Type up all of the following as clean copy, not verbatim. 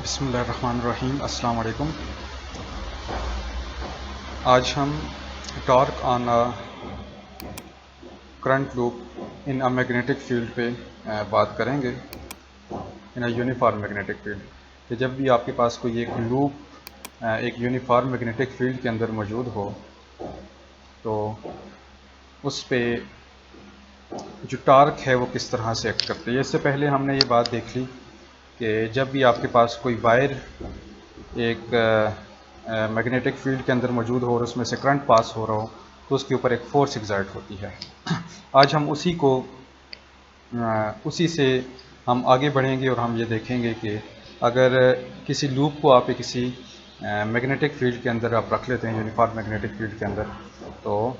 बिस्मिल्लाहिर्रहमानिर्रहीम। अस्सलाम वालेकुम। आज हम torque on current loop in a magnetic field पे बात करेंगे, इन अ यूनिफॉर्म मैग्नेटिक फील्ड। कि जब भी आपके पास कोई एक लूप एक यूनिफॉर्म मैग्नेटिक फील्ड के अंदर मौजूद हो तो उस पे जो टॉर्क है वो किस तरह से एक्ट करती है। इससे पहले हमने ये बात देख ली कि जब भी आपके पास कोई वायर एक मैग्नेटिक फील्ड के अंदर मौजूद हो और उसमें से करंट पास हो रहा हो तो उसके ऊपर एक फोर्स एग्जर्ट होती है। आज हम उसी से हम आगे बढ़ेंगे और हम ये देखेंगे कि अगर किसी लूप को आप किसी मैग्नेटिक फील्ड के अंदर आप रख लेते हैं, यूनिफॉर्म मैग्नेटिक फील्ड के अंदर, तो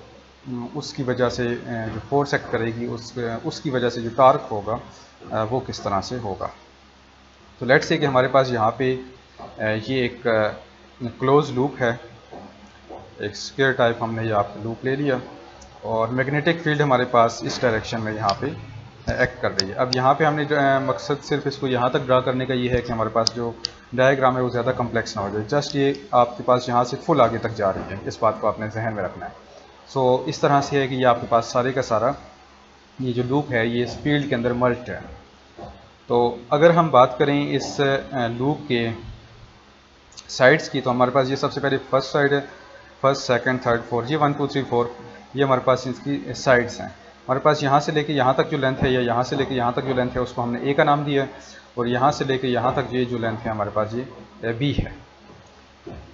उसकी वजह से जो फोर्स एक्ट करेगी उसकी वजह से जो टॉर्क होगा वो किस तरह से होगा। तो लेट्स से कि हमारे पास यहाँ पे ये एक क्लोज लूप है, एक स्क्वायर टाइप हमने यहाँ पे लूप ले लिया और मैग्नेटिक फील्ड हमारे पास इस डायरेक्शन में यहाँ पे एक्ट कर रही है। अब यहाँ पे हमने मकसद सिर्फ इसको यहाँ तक ड्रा करने का ये है कि हमारे पास जो डायग्राम है वो ज़्यादा कम्प्लेक्स ना हो जाए, जस्ट ये आपके पास यहाँ से फुल आगे तक जा रही है, इस बात को आपने जहन में रखना है। सो इस तरह से है कि ये आपके पास सारे का सारा ये जो लूप है ये इस फील्ड के अंदर मर्ज्ड है। तो अगर हम बात करें इस लूप के साइड्स की, तो हमारे पास ये सबसे पहले फर्स्ट साइड है, फर्स्ट सेकंड थर्ड फोर्थ, ये 1 2 3 4 ये हमारे पास इसकी साइड्स हैं। हमारे पास यहाँ से लेके यहाँ तक जो लेंथ है या यहाँ से लेके यहाँ तक जो लेंथ है उसको हमने ए का नाम दिया है, और यहाँ से लेके यहाँ तक ये जो लेंथ है हमारे पास ये बी है।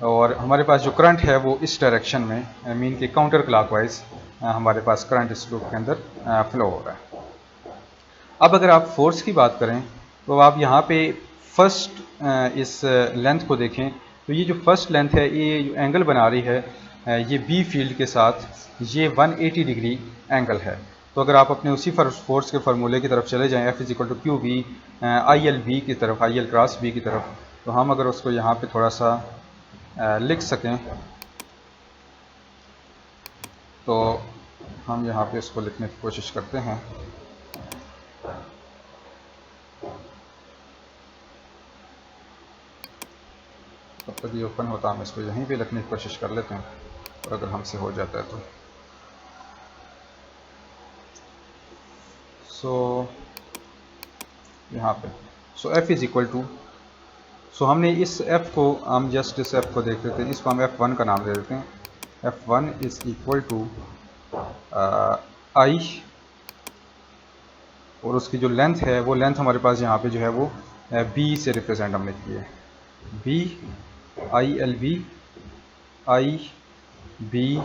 और हमारे पास जो करंट है वो इस डायरेक्शन में मीन के काउंटर क्लॉकवाइज हमारे पास करंट इस लूप के अंदर फ्लो हो रहा है। अब अगर आप फोर्स की बात करें तो आप यहाँ पे फर्स्ट इस लेंथ को देखें, तो ये जो फर्स्ट लेंथ है ये जो एंगल बना रही है ये बी फील्ड के साथ ये 180 डिग्री एंगल है। तो अगर आप अपने उसी फोर्स के फार्मूले की तरफ चले जाएं, F equal to q b I l b की तरफ, आई एल क्रॉस बी की तरफ, तो हम अगर उसको यहाँ पे थोड़ा सा लिख सकें तो हम यहाँ पे इसको लिखने की कोशिश करते हैं। तब तक ये ओपन होता हम इसको यहीं पे लिखने की कोशिश कर लेते हैं, और अगर हमसे हो जाता है तो यहाँ पे F इज़ इक्वल टू, हमने इस F को हम जस्ट इस F को देख लेते हैं, इसको हम F1 का नाम दे देते हैं। F1 is equal to I, और उसकी जो लेंथ है वो लेंथ हमारे पास यहाँ पे जो है वो B से रिप्रेजेंट हमने की है, B I l b I b,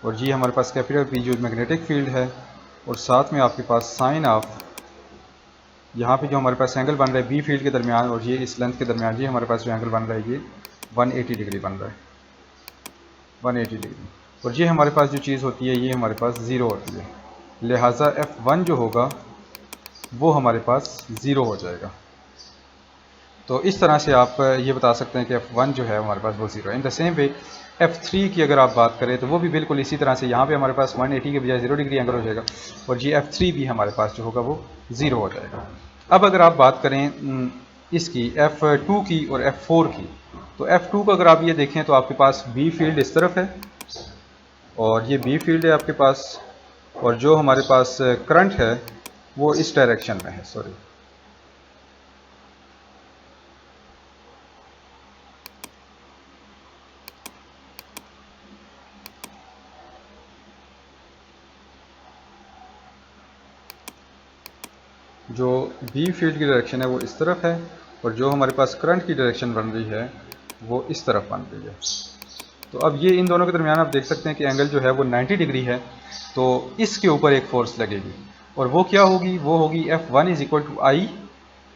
और जी हमारे पास कैपिटल P जो मैग्नेटिक फील्ड है, और साथ में आपके पास साइन ऑफ यहाँ पे जो हमारे पास एंगल बन रहा है बी फील्ड के दरमियान और ये इस लेंथ के दरमियान, ये हमारे पास जो एंगल बन रहा है ये 180 डिग्री बन रहा है, 180 डिग्री। और ये हमारे पास जो चीज़ होती है ये हमारे पास ज़ीरो होती है, लिहाजा F1 जो होगा वो हमारे पास ज़ीरो हो जाएगा। तो इस तरह से आप ये बता सकते हैं कि F1 जो है हमारे पास वो ज़ीरो है। इन द सेम वे F3 की अगर आप बात करें तो वो भी बिल्कुल इसी तरह से, यहाँ पे हमारे पास 180 के बजाय 0 डिग्री एंगल हो जाएगा, और ये F3 भी हमारे पास जो होगा वो ज़ीरो हो जाएगा। अब अगर आप बात करें इसकी F2 की और F4 की, तो F2 को अगर आप ये देखें तो आपके पास B फील्ड इस तरफ है और ये B फील्ड है आपके पास, और जो हमारे पास करंट है वो इस डायरेक्शन में है, सॉरी जो बी फील्ड की डायरेक्शन है वो इस तरफ है, और जो हमारे पास करंट की डायरेक्शन बन रही है वो इस तरफ बन रही है। तो अब ये इन दोनों के दरमियान आप देख सकते हैं कि एंगल जो है वो 90 डिग्री है, तो इसके ऊपर एक फोर्स लगेगी, और वो क्या होगी, वो होगी F1 इज इक्वल टू आई,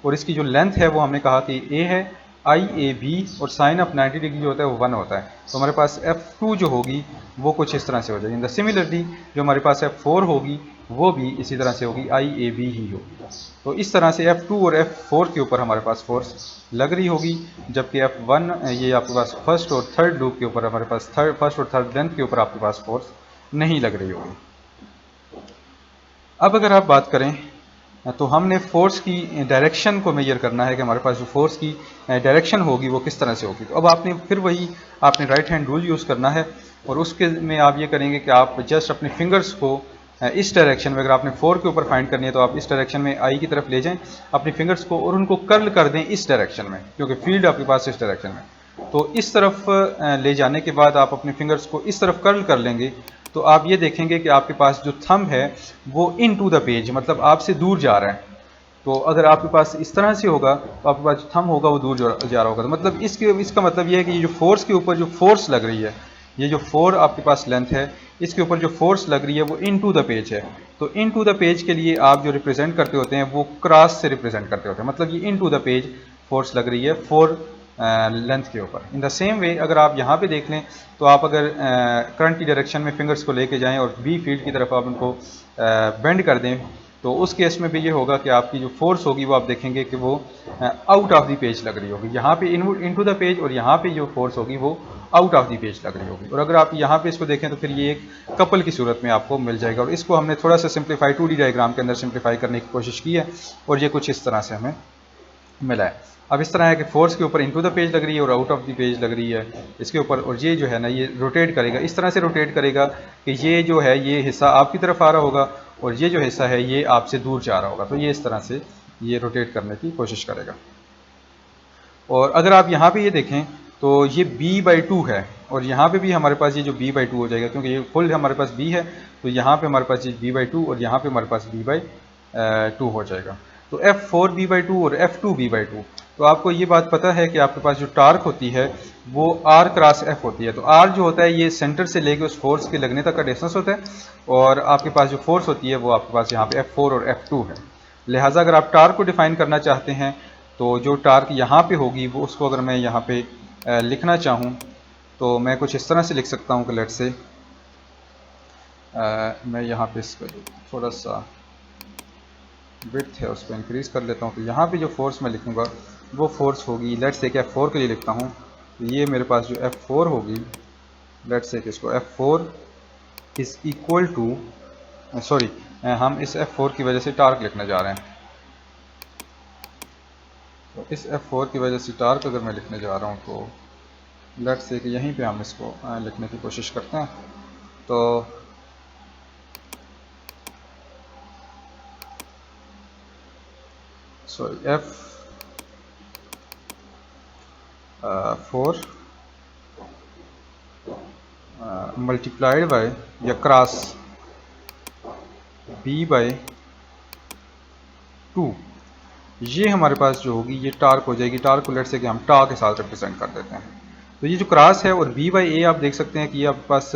और इसकी जो लेंथ है वो हमने कहा कि A है, आई ए बी, और साइन ऑफ 90 डिग्री जो होता है वो 1 होता है। तो हमारे पास F2 जो होगी वो कुछ इस तरह से हो जाएगी। इन द सिमिलरली जो हमारे पास F4 होगी वो भी इसी तरह से होगी, आई ए बी ही होगी। तो इस तरह से F2 और F4 के ऊपर हमारे पास फोर्स लग रही होगी, जबकि F1 ये आपके पास फर्स्ट और थर्ड लूप के ऊपर हमारे पास फर्स्ट और थर्ड लेंथ के ऊपर आपके पास फोर्स नहीं लग रही होगी। अब अगर आप बात करें तो हमने फोर्स की डायरेक्शन को मेजर करना है कि हमारे पास जो फोर्स की डायरेक्शन होगी वो किस तरह से होगी। तो अब आपने फिर वही आपने राइट हैंड रूल यूज़ करना है और उसके में आप ये करेंगे कि आप जस्ट अपने फिंगर्स को इस डायरेक्शन में, अगर आपने 4 के ऊपर फाइंड करनी है तो आप इस डायरेक्शन में आई की तरफ ले जाएं अपने फिंगर्स को और उनको कर्ल कर दें इस डायरेक्शन में, क्योंकि फील्ड आपके पास इस डायरेक्शन में। तो इस तरफ ले जाने के बाद आप अपने फिंगर्स को इस तरफ कर्ल कर लेंगे तो आप ये देखेंगे कि आपके पास जो थंब है वो इन टू द पेज, मतलब आपसे दूर जा रहा है। तो अगर आपके पास इस तरह से होगा तो आपके पास जो थंब होगा वो दूर जा रहा होगा। तो मतलब इसका मतलब ये है कि ये जो फोर्स के ऊपर जो फोर्स लग रही है, ये जो 4 आपके पास लेंथ है, इसके ऊपर जो फोर्स लग रही है वो इन टू द पेज है। तो इन टू द पेज के लिए आप जो रिप्रेजेंट करते होते हैं वो क्रॉस से रिप्रेजेंट करते होते हैं, मतलब ये इन टू द पेज फोर्स लग रही है 4 लेंथ के ऊपर। इन द सेम वे अगर आप यहाँ पे देख लें तो आप अगर करंट की डायरेक्शन में फिंगर्स को लेके जाएं और बी फील्ड की तरफ आप उनको बेंड कर दें तो उस केस में भी ये होगा कि आपकी जो फोर्स होगी वो आप देखेंगे कि वो आउट ऑफ द पेज लग रही होगी। यहाँ पे इन टू द पेज और यहाँ पे जो फोर्स होगी वो आउट ऑफ द पेज लग रही होगी। और अगर आप यहाँ पे इसको देखें तो फिर ये एक कपल की सूरत में आपको मिल जाएगा। और इसको हमने थोड़ा सा सिंप्लीफाई 2D डायग्राम के अंदर सिंप्लीफाई करने की कोशिश की है और ये कुछ इस तरह से हमें मिला है। अब इस तरह है कि फोर्स के ऊपर इनटू द पेज लग रही है और आउट ऑफ द पेज लग रही है इसके ऊपर, और ये जो है ना ये रोटेट करेगा, इस तरह से रोटेट करेगा कि ये जो है ये हिस्सा आपकी तरफ आ रहा होगा और ये जो हिस्सा है ये आपसे दूर जा रहा होगा। तो ये इस तरह से ये रोटेट करने की कोशिश करेगा। और अगर आप यहाँ पे ये देखें तो ये b/2 है और यहाँ पे भी हमारे पास ये जो b/2 हो जाएगा, क्योंकि ये फुल हमारे पास b है तो यहाँ पे हमारे पास ये b/2 और यहाँ पे हमारे पास b/2 हो जाएगा। तो F4 b/2 और F2 b/2। तो आपको ये बात पता है कि आपके पास जो टार्क होती है वो R क्रॉस F होती है। तो R जो होता है ये सेंटर से लेके उस फोर्स के लगने तक का डिस्टेंस होता है और आपके पास जो फोर्स होती है वो आपके पास यहाँ पे F4 और F2 है। लिहाजा अगर आप टार्क को डिफाइन करना चाहते हैं तो जो टार्क यहाँ पे होगी वो उसको अगर मैं यहाँ पे लिखना चाहूँ तो मैं कुछ इस तरह से लिख सकता हूँ कि लेट से मैं यहाँ पे इसका थोड़ा सा विड्थ है उसको इंक्रीज कर लेता हूँ। तो यहाँ पे जो फोर्स मैं लिखूँगा वो फोर्स होगी, लेट्स से कि F4 के लिए लिखता हूँ तो ये मेरे पास जो F4 होगी, लेट्स से कि इसको F4 is equal to sorry हम इस F4 की वजह से टार्क लिखने जा रहे हैं। तो इस F4 की वजह से टार्क अगर मैं लिखने जा रहा हूँ तो लेट्स से कि यहीं पे हम इसको लिखने की कोशिश करते हैं। तो सॉरी F4 मल्टीप्लाइड बाय या क्रॉस b/2 ये हमारे पास जो होगी ये टार्क हो जाएगी। टार्क को लेट से कि हम टा के साथ रिप्रेजेंट कर देते हैं। तो ये जो क्रॉस है और b/a आप देख सकते हैं कि ये आपके पास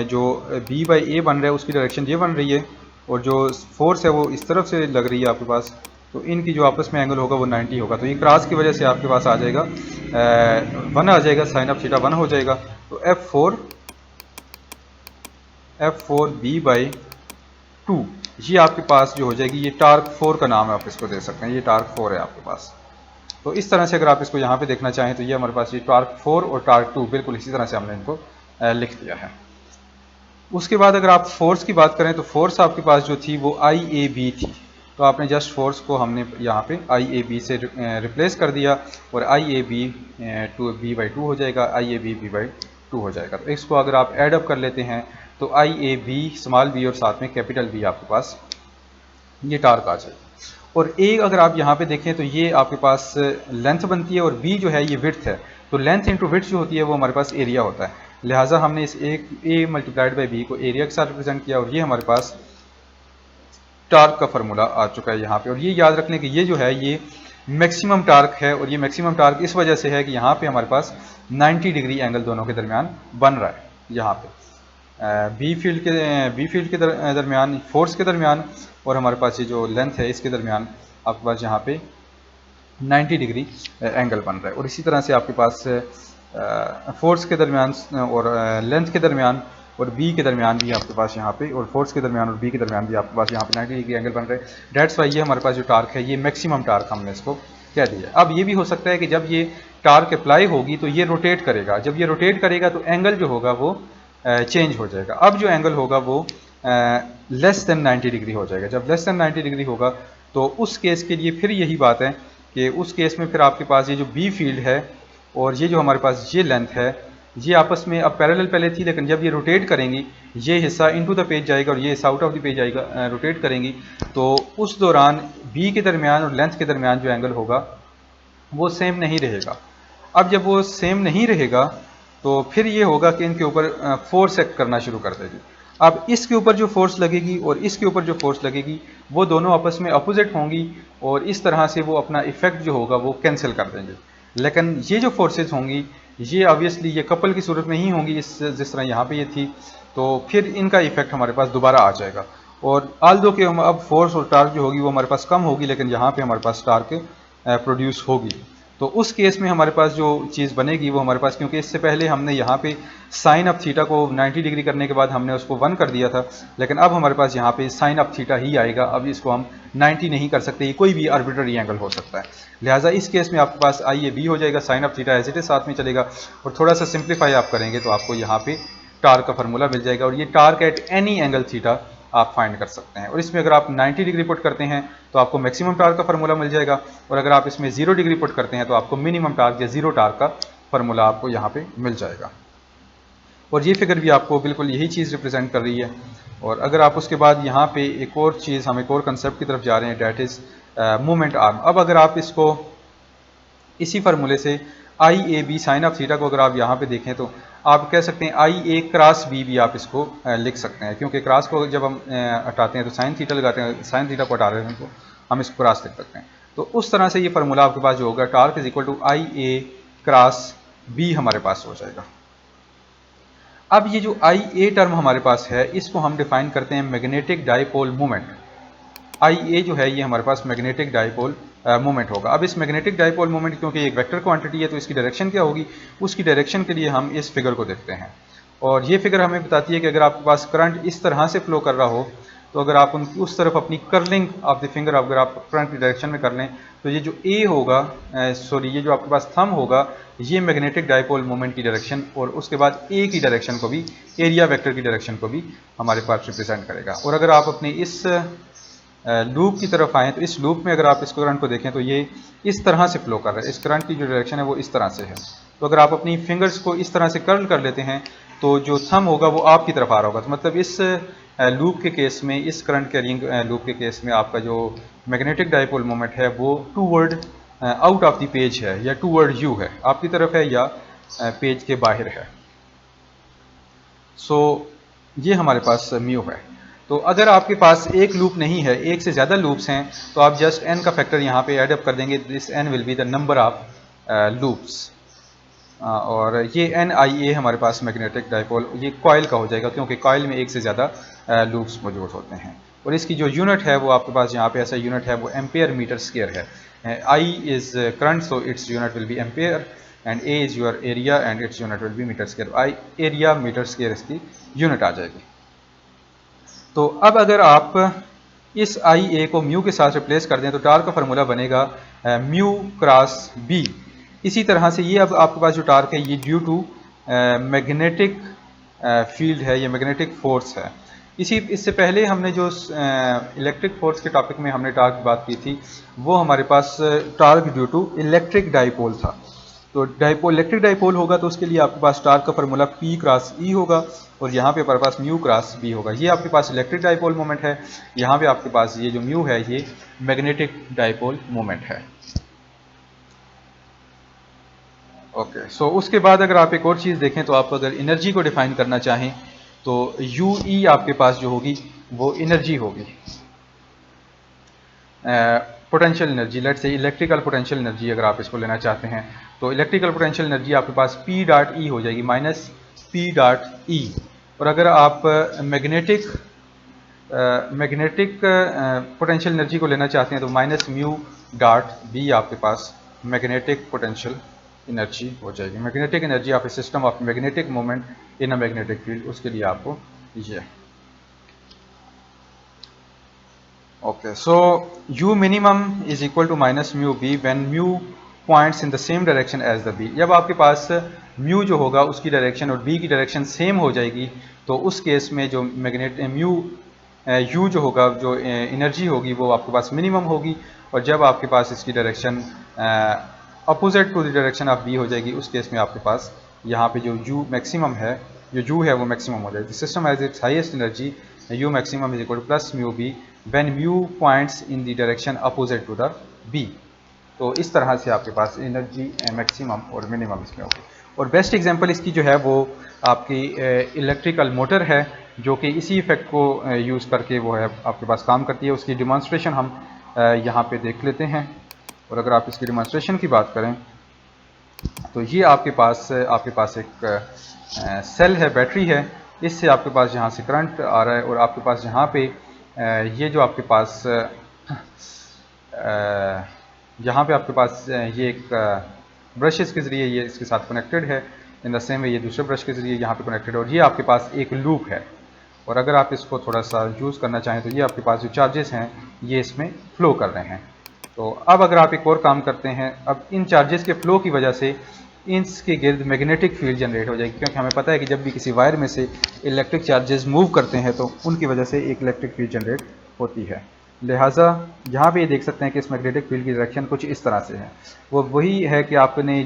जो b/a बन रहा है उसकी डायरेक्शन ये बन रही है और जो फोर्स है वो इस तरफ से लग रही है आपके पास। तो इनकी जो आपस में एंगल होगा वो 90 होगा। तो ये क्रॉस की वजह से आपके पास आ जाएगा 1 आ जाएगा, साइन ऑफ थीटा 1 हो जाएगा। तो F4 b/2 ये आपके पास जो हो जाएगी ये टार्क 4 का नाम है, आप इसको दे सकते हैं, ये टार्क 4 है आपके पास। तो इस तरह से अगर आप इसको यहाँ पे देखना चाहें तो ये हमारे पास ये टार्क 4 और टार्क 2 बिल्कुल इसी तरह से हमने इनको लिख दिया है। उसके बाद अगर आप फोर्स की बात करें तो फोर्स आपके पास जो थी वो IAB थी। तो आपने जस्ट फोर्स को हमने यहाँ पे IAB से रिप्लेस कर दिया और IAB b/2 हो जाएगा, IAB b/2 हो जाएगा। तो इसको अगर आप ऐड अप कर लेते हैं तो IAB स्मॉल b और साथ में कैपिटल B आपके पास ये टार्क आ जाएगी। और एक अगर आप यहाँ पे देखें तो ये आपके पास लेंथ बनती है और B जो है ये विड्थ है। तो लेंथ इंटू विड्थ जो होती है वो हमारे पास एरिया होता है। लिहाजा हमने इस A मल्टीप्लाइड बाई B को एरिया के साथ रिप्रेजेंट किया और ये हमारे पास टार्क का फार्मूला आ चुका है यहाँ पे। और ये याद रखने कि ये जो है ये मैक्सिमम टार्क है और ये मैक्सिमम टार्क इस वजह से है कि यहाँ पे हमारे पास 90 डिग्री एंगल दोनों के दरमियान बन रहा है। यहाँ पे बी फील्ड के दरमियान, फोर्स के दरमियान और हमारे पास ये जो लेंथ है इसके दरमियान आपके पास यहाँ पे 90 डिग्री एंगल बन रहा है। और इसी तरह से आपके पास फोर्स के दरमियान और लेंथ के दरमियान और बी के दरमियान भी आपके पास यहाँ पे, और फोर्स के दरमियान और बी के दरमियान भी आपके पास यहाँ पे 90 डिग्री एंगल बन रहे हैं। डेट्स वाई ये हमारे पास जो टार्क है ये मैक्सिमम टार्क हमने इसको कह दिया। अब ये भी हो सकता है कि जब ये टार्क अप्लाई होगी तो ये रोटेट करेगा, जब ये रोटेट करेगा तो एंगल जो होगा वो चेंज हो जाएगा। अब जो एंगल होगा वो लेस देन 90 डिग्री हो जाएगा। जब लेस देन 90 डिग्री होगा तो उस केस के लिए फिर यही बात है कि उस केस में फिर आपके पास ये जो बी फील्ड है और ये जो हमारे पास ये लेंथ है, ये आपस में अब पैरेलल पहले थी, लेकिन जब ये रोटेट करेंगी, ये हिस्सा इनटू द पेज जाएगा और ये हिस्सा आउट ऑफ द पेज आएगा, रोटेट करेंगी, तो उस दौरान बी के दरमियान और लेंथ के दरमियान जो एंगल होगा वो सेम नहीं रहेगा। अब जब वो सेम नहीं रहेगा तो फिर ये होगा कि इनके ऊपर फोर्स एक्ट करना शुरू कर देगी। अब इसके ऊपर जो फोर्स लगेगी और इसके ऊपर जो फोर्स लगेगी वो दोनों आपस में अपोजिट होंगी और इस तरह से वो अपना इफेक्ट जो होगा वो कैंसिल कर देंगे। लेकिन ये जो फोर्सेस होंगी ये ऑब्वियसली ये कपल की सूरत में ही होंगी, इस जिस तरह यहाँ पे ये थी, तो फिर इनका इफेक्ट हमारे पास दोबारा आ जाएगा। और आल दो कि हम अब फोर्स और टार्क जो होगी वो हमारे पास कम होगी, लेकिन यहाँ पे हमारे पास टार्क प्रोड्यूस होगी। तो उस केस में हमारे पास जो चीज़ बनेगी वो हमारे पास, क्योंकि इससे पहले हमने यहाँ पे साइन ऑफ थीटा को 90 डिग्री करने के बाद हमने उसको 1 कर दिया था, लेकिन अब हमारे पास यहाँ पे साइन ऑफ थीटा ही आएगा। अब इसको हम 90 नहीं कर सकते, ये कोई भी आर्बिट्ररी एंगल हो सकता है। लिहाजा इस केस में आपके पास आई ए बी हो जाएगा, sine of theta as it is साथ में चलेगा, और थोड़ा सा सिंप्लीफाई आप करेंगे तो आपको यहाँ पे टार्क का फार्मूला मिल जाएगा, और ये torque at any angle theta आप फाइंड कर सकते हैं। और इसमें अगर आप 90 डिग्री पुट करते हैं तो आपको मैक्सिमम टार्क का फार्मूला मिल जाएगा, और अगर आप इसमें 0 डिग्री पुट करते हैं तो आपको मिनिमम टार्क या जीरो टार्क का फार्मूला आपको यहाँ पे मिल जाएगा। और ये फिगर भी आपको बिल्कुल यही चीज़ रिप्रेजेंट कर रही है। और अगर आप उसके बाद यहाँ पे एक और चीज़, हम एक और कंसेप्ट की तरफ जा रहे हैं, डैट इज़ मूवमेंट आर्म। अब अगर आप इसको इसी फार्मूले से आई A B sine of theta को अगर आप यहाँ पे देखें तो आप कह सकते हैं आई ए क्रॉस बी भी आप इसको लिख सकते हैं, क्योंकि क्रॉस को जब हम हटाते हैं तो साइन थीटा लगाते हैं, साइन थीटा को हटा रहे हैं तो हम इसको क्रॉस लिख सकते हैं। तो उस तरह से ये फार्मूला आपके पास जो होगा torque is equal to I a cross b हमारे पास हो जाएगा। अब ये जो आई ए टर्म हमारे पास है इसको हम डिफाइन करते हैं मैग्नेटिक डाइपोल मोमेंट। आई ए जो है ये हमारे पास मैग्नेटिक डाइपोल मोमेंट होगा। अब इस मैग्नेटिक डाइपोल मोमेंट क्योंकि एक वेक्टर क्वांटिटी है तो इसकी डायरेक्शन क्या होगी, उसकी डायरेक्शन के लिए हम इस फिगर को देखते हैं। और ये फिगर हमें बताती है कि अगर आपके पास करंट इस तरह से फ्लो कर रहा हो तो अगर आप उस तरफ अपनी कर्लिंग ऑफ द फिंगर अगर आप करंट की डायरेक्शन में कर लें तो ये जो ए होगा, सॉरी ये जो आपके पास थंब होगा, ये मैग्नेटिक डाइपोल मोमेंट की डायरेक्शन और उसके बाद ए की डायरेक्शन को भी, एरिया वेक्टर की डायरेक्शन को भी हमारे पास रिप्रेजेंट करेगा। और अगर आप अपने इस लूप की तरफ आएँ तो इस लूप में अगर आप इस करंट को देखें तो ये इस तरह से फ्लो कर रहा है, इस करंट की जो डायरेक्शन है वो इस तरह से है। तो अगर आप अपनी फिंगर्स को इस तरह से कर्ल कर लेते हैं तो जो थंब होगा वो आपकी तरफ आ रहा होगा। तो मतलब इस लूप के केस में, इस करंट कैरिंग लूप के केस में आपका जो मैग्नेटिक डाइपोल मोमेंट है वो toward out of the page है या टूवर्ड यू है, आपकी तरफ है या पेज के बाहर है। सो ये हमारे पास म्यू है। तो अगर आपके पास एक लूप नहीं है, एक से ज़्यादा लूप्स हैं, तो आप जस्ट n का फैक्टर यहाँ पे ऐड अप कर देंगे, this n will be the number of loops. और ये NIA हमारे पास मैग्नेटिक डाइपोल ये कॉइल का हो जाएगा, क्योंकि कॉइल में एक से ज़्यादा लूप्स मौजूद होते हैं। और इसकी जो यूनिट है वो आपके पास यहाँ पे ऐसा यूनिट है वो एम्पेयर मीटर स्क्वायर है। I is current so its unit will be ampere and A is your area and its unit will be metre square. I area metre square इसकी यूनिट आ जाएगी। तो अब अगर आप इस आई ए को म्यू के साथ रिप्लेस कर दें तो टार्क का फार्मूला बनेगा म्यू क्रॉस बी। इसी तरह से ये अब आपके पास जो टार्क है ये ड्यू टू मैग्नेटिक फील्ड है, ये मैग्नेटिक फोर्स है। इससे पहले हमने जो इलेक्ट्रिक फोर्स के टॉपिक में हमने टार्क की बात की थी वो हमारे पास torque due to electric dipole था। तो डाइपोल, इलेक्ट्रिक डाइपोल होगा तो उसके लिए आपके पास टार्क का फार्मूला P क्रॉस E होगा और यहाँ पे हमारे पास म्यू क्रॉस B होगा। ये आपके पास इलेक्ट्रिक डाइपोल मोमेंट है, यहाँ पे आपके पास ये जो म्यू है ये मैग्नेटिक डाइपोल मोमेंट है। ओके, सो उसके बाद अगर आप एक और चीज़ देखें तो आप अगर एनर्जी को डिफाइन करना चाहें तो UE आपके पास जो होगी वो एनर्जी होगी, पोटेंशियल एनर्जी, लेट से इलेक्ट्रिकल पोटेंशियल एनर्जी अगर आप इसको लेना चाहते हैं तो इलेक्ट्रिकल पोटेंशियल एनर्जी आपके पास P डॉट E हो जाएगी माइनस P डॉट E। और अगर आप मैग्नेटिक पोटेंशियल एनर्जी को लेना चाहते हैं तो माइनस म्यू डॉट B आपके पास मैग्नेटिक पोटेंशियल एनर्जी हो जाएगी। Magnetic energy of a system of magnetic moment in a magnetic field, उसके लिए आपको ये। Okay, so U minimum is equal to minus mu B when mu points in the same direction as the B। जब आपके पास mu जो होगा उसकी direction और B की डायरेक्शन सेम हो जाएगी तो उस केस में जो म्यू यू जो होगा, जो एनर्जी होगी वो आपके पास मिनिमम होगी, और जब आपके पास इसकी direction opposite to the direction of b हो जाएगी, उस केस में आपके पास यहाँ पे जो यू मैक्सिमम है, जो यू है वो मैक्सिमम हो जाएगी। System has its highest energy u maximum is equal to plus mu b when mu points in the direction opposite to the b. तो इस तरह से आपके पास एनर्जी मैक्सिमम और मिनिमम इसमें होगी। और बेस्ट एग्जांपल इसकी जो है वो आपकी इलेक्ट्रिकल मोटर है, जो कि इसी इफेक्ट को यूज़ करके वो है आपके पास काम करती है। उसकी डिमॉन्स्ट्रेशन हम यहाँ पे देख लेते हैं। और अगर आप इसकी डिमॉन्स्ट्रेशन की बात करें तो ये आपके पास एक सेल है, बैटरी है, इससे आपके पास यहाँ से करंट आ रहा है, और आपके पास यहाँ पे ये जो आपके पास यहाँ पे आपके पास ये एक ब्रशेस के ज़रिए ये इसके साथ कनेक्टेड है। इन द सेम वे ये दूसरे ब्रश के ज़रिए यहाँ पे कनेक्टेड है, और ये आपके पास एक लूप है। और अगर आप इसको थोड़ा सा यूज़ करना चाहें तो ये आपके पास जो चार्जेस हैं ये इसमें फ़्लो कर रहे हैं। तो अब अगर आप एक और काम करते हैं, अब इन चार्जेस के फ़्लो की वजह से इसके गिर्द मैग्नेटिक फील्ड जनरेट हो जाएगी, क्योंकि हमें पता है कि जब भी किसी वायर में से इलेक्ट्रिक चार्जेस मूव करते हैं तो उनकी वजह से एक इलेक्ट्रिक फील्ड जनरेट होती है। लिहाजा यहाँ पे ये देख सकते हैं कि इस मैग्नेटिक फील्ड की डायरेक्शन कुछ इस तरह से है। वो वही है कि आपने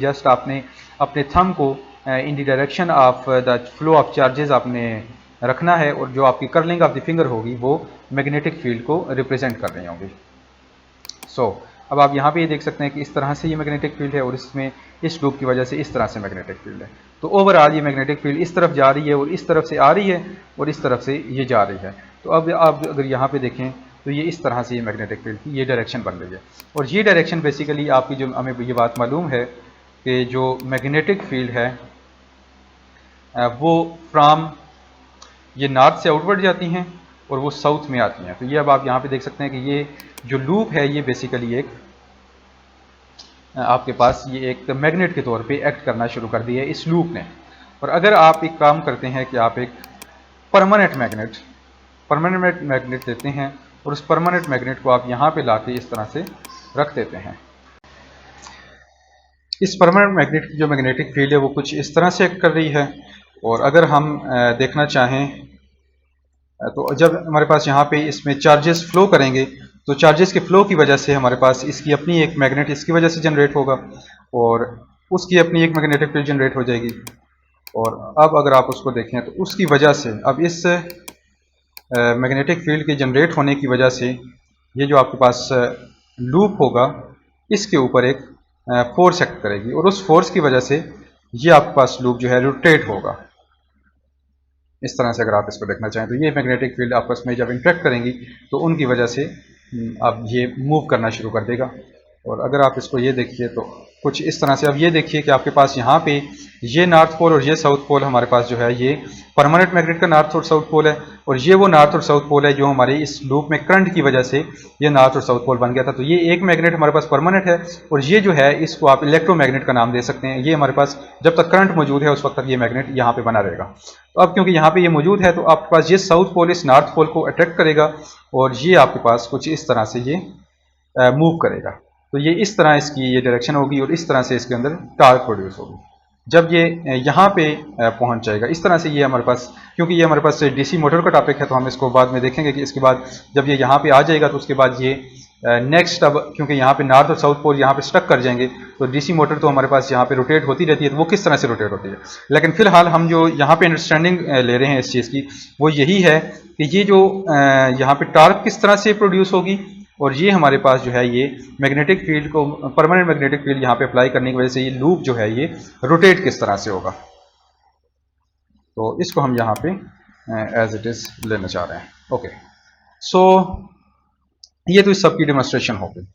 अपने थंब को इन the direction of the flow of charges आपने रखना है, और जो आपकी कर्लिंग ऑफ द फिंगर होगी वो मैग्नेटिक फील्ड को रिप्रेजेंट कर रही होगी। अब आप यहाँ पे ये देख सकते हैं कि इस तरह से ये मैग्नेटिक फील्ड है, और इसमें इस लूप की वजह से इस तरह से मैग्नेटिक फील्ड है। तो ओवरऑल ये मैग्नेटिक फील्ड इस तरफ जा रही है, और इस तरफ से आ रही है, और इस तरफ से ये जा रही है। तो अब आप अगर यहाँ पे देखें तो ये इस तरह से ये मैग्नेटिक फील्ड की ये डायरेक्शन बन रही है। और ये डायरेक्शन बेसिकली आपकी, जो हमें ये बात मालूम है कि जो मैग्नेटिक फील्ड है वो फ्राम ये नॉर्थ से आउटवर्ड जाती हैं और वो साउथ में आती हैं। तो ये अब आप यहाँ पे देख सकते हैं कि ये जो लूप है ये बेसिकली एक आपके पास ये एक मैग्नेट के तौर पे एक्ट करना शुरू कर दिया है इस लूप ने। और अगर आप एक काम करते हैं कि आप एक परमानेंट मैग्नेट लेते हैं, और उस परमानेंट मैग्नेट को आप यहाँ पे लाके इस तरह से रख देते हैं, इस परमानेंट मैग्नेट की जो मैग्नेटिक फील्ड है वो कुछ इस तरह से एक्ट कर रही है। और अगर हम देखना चाहें तो जब हमारे पास यहाँ पे इसमें चार्जेस फ्लो करेंगे तो चार्जेस के फ्लो की वजह से हमारे पास इसकी अपनी एक मैग्नेट इसकी वजह से जनरेट होगा, और उसकी अपनी एक मैग्नेटिक फील्ड जनरेट हो जाएगी। और अब अगर आप उसको देखें तो उसकी वजह से अब इस मैग्नेटिक फील्ड के जनरेट होने की वजह से ये जो आपके पास लूप होगा इसके ऊपर एक फोर्स एक्ट करेगी, और उस फोर्स की वजह से ये आपके पास लूप जो है रोटेट होगा। इस तरह से अगर आप इसको देखना चाहें तो ये मैग्नेटिक फील्ड आपस में जब इंटरेक्ट करेंगी तो उनकी वजह से अब ये मूव करना शुरू कर देगा। और अगर आप इसको ये देखिए तो कुछ इस तरह से, अब ये देखिए कि आपके पास यहाँ पे ये नॉर्थ पोल और ये साउथ पोल हमारे पास जो है ये परमानेंट मैग्नेट का नॉर्थ और साउथ पोल है, और ये वो नॉर्थ और साउथ पोल है जो हमारे इस लूप में करंट की वजह से ये नॉर्थ और साउथ पोल बन गया था। तो ये एक मैग्नेट हमारे पास परमानेंट है, और ये जो है इसको आप इलेक्ट्रोमैग्नेट का नाम दे सकते हैं। ये हमारे पास जब तक करंट मौजूद है उस वक्त तक ये मैग्नेट यहाँ पे बना रहेगा। तो अब क्योंकि यहाँ पे ये मौजूद है तो आपके पास ये साउथ पोल इस नॉर्थ पोल को अट्रैक्ट करेगा, और ये आपके पास कुछ इस तरह से ये मूव करेगा। तो ये इस तरह इसकी ये डायरेक्शन होगी, और इस तरह से इसके अंदर टॉर्क प्रोड्यूस होगी। जब ये यहाँ पे पहुँच जाएगा इस तरह से, ये हमारे पास, क्योंकि ये हमारे पास डीसी मोटर का टॉपिक है तो हम इसको बाद में देखेंगे कि इसके बाद जब ये यहाँ पे आ जाएगा तो उसके बाद ये नेक्स्ट, अब क्योंकि यहाँ पे नॉर्थ और साउथ पोल यहाँ पे स्टक कर जाएंगे तो डीसी मोटर तो हमारे पास यहाँ पे रोटेट होती रहती है, तो वो किस तरह से रोटेट होती है। लेकिन फिलहाल हम जो यहाँ पे अंडरस्टैंडिंग ले रहे हैं इस चीज़ की वो यही है कि ये जो यहाँ पे टॉर्क किस तरह से प्रोड्यूस होगी, और ये हमारे पास जो है ये मैग्नेटिक फील्ड को, परमानेंट मैग्नेटिक फील्ड यहाँ पे अप्लाई करने की वजह से ये लूप जो है ये रोटेट किस तरह से होगा। तो इसको हम यहाँ पे एज इट इज़ लेना चाह रहे हैं। ओके, सो ये तो इस सब की डेमोन्स्ट्रेशन हो गई।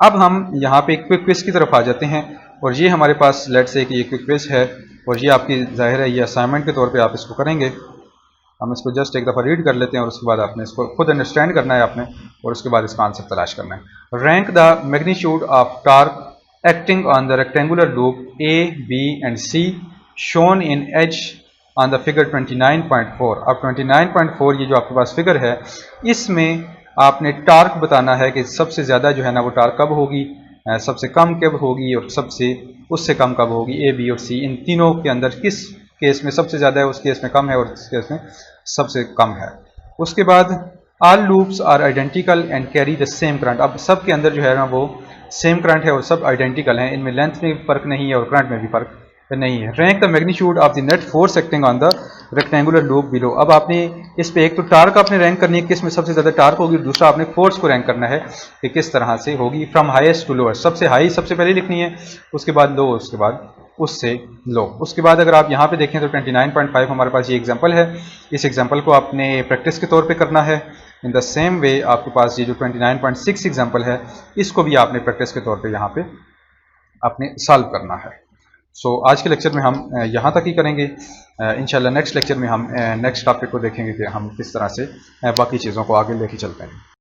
अब हम यहाँ पे एक क्विक क्विज की तरफ आ जाते हैं, और ये हमारे पास लेट से कि ये क्विक क्विज है, और ये आपकी जाहिर है ये असाइनमेंट के तौर पे आप इसको करेंगे। हम इसको जस्ट एक दफ़ा रीड कर लेते हैं, और उसके बाद आपने इसको खुद अंडरस्टैंड करना है आपने, और उसके बाद इसका आंसर तलाश करना है। Rank the magnitude of torque acting on the rectangular loop a, b and c shown in h on the figure 29.4। अब 29.4 ये जो आपके पास फिगर है इसमें आपने टॉर्क बताना है कि सबसे ज़्यादा जो है ना वो टॉर्क कब होगी, सबसे कम कब होगी, और सबसे उससे कम कब होगी। ए, बी और सी इन तीनों के अंदर किस केस में सबसे ज़्यादा है, उस केस में कम है, और उस केस में सबसे कम है। उसके बाद all loops are identical and carry the same current. अब सब के अंदर जो है ना वो सेम करंट है और सब आइडेंटिकल हैं, इनमें लेंथ में फ़र्क नहीं है और करंट में भी फ़र्क नहीं है। Rank the magnitude of the net force acting on the rectangular loop below. अब आपने इस पे एक तो टार्क आपने रैंक करनी है, किस में सबसे ज़्यादा टार्क होगी, दूसरा आपने फोर्स को रैंक करना है कि किस तरह से होगी। फ्रॉम हाईएस्ट टू लोअर, सबसे हाई सबसे पहले लिखनी है, उसके बाद लो, उसके बाद उससे लो। उसके बाद अगर आप यहाँ पे देखें तो 29.5 हमारे पास ये एग्जांपल है। इस एग्जांपल को आपने प्रैक्टिस के तौर पे करना है। इन द सेम वे आपके पास ये जो 29.6 एग्जांपल है, इसको भी आपने प्रैक्टिस के तौर पे यहाँ पे आपने सॉल्व करना है। सो आज के लेक्चर में हम यहाँ तक ही करेंगे। इंशाल्लाह नेक्स्ट लेक्चर में हम नेक्स्ट टॉपिक को देखेंगे कि हम किस तरह से बाकी चीज़ों को आगे लेके चलते हैं।